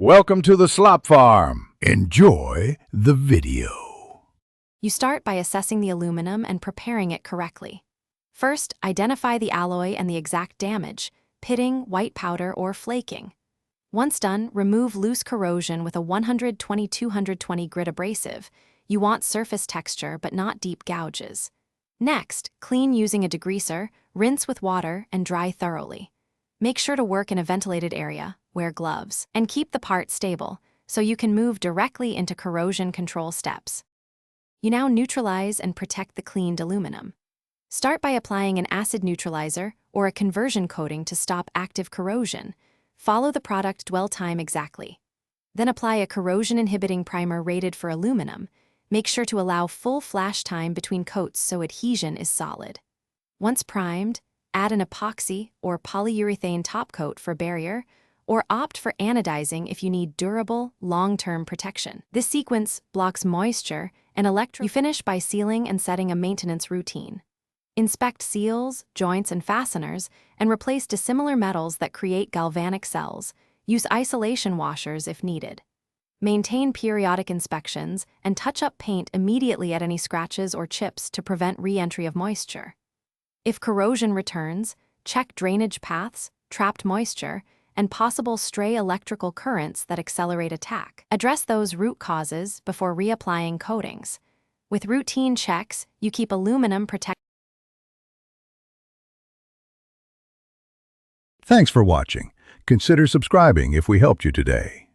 Welcome to the slop farm. Enjoy the video. You start by assessing the aluminum and preparing it correctly. First, identify the alloy and the exact damage, pitting, white powder, or flaking. Once done, remove loose corrosion with a 120-220 grit abrasive. You want surface texture but not deep gouges. Next, clean using a degreaser, rinse with water, and dry thoroughly. Make sure to work in a ventilated area, wear gloves, and keep the part stable so you can move directly into corrosion control steps. You now neutralize and protect the cleaned aluminum. Start by applying an acid neutralizer or a conversion coating to stop active corrosion. Follow the product dwell time exactly. Then apply a corrosion-inhibiting primer rated for aluminum. Make sure to allow full flash time between coats so adhesion is solid. Once primed, add an epoxy or polyurethane topcoat for barrier, or opt for anodizing if you need durable, long-term protection. This sequence blocks moisture and You finish by sealing and setting a maintenance routine. Inspect seals, joints, and fasteners, and replace dissimilar metals that create galvanic cells. Use isolation washers if needed. Maintain periodic inspections and touch up paint immediately at any scratches or chips to prevent re-entry of moisture. If corrosion returns, check drainage paths, trapped moisture, and possible stray electrical currents that accelerate attack. Address those root causes before reapplying coatings. With routine checks, you keep aluminum protected. Thanks for watching. Consider subscribing if we helped you today.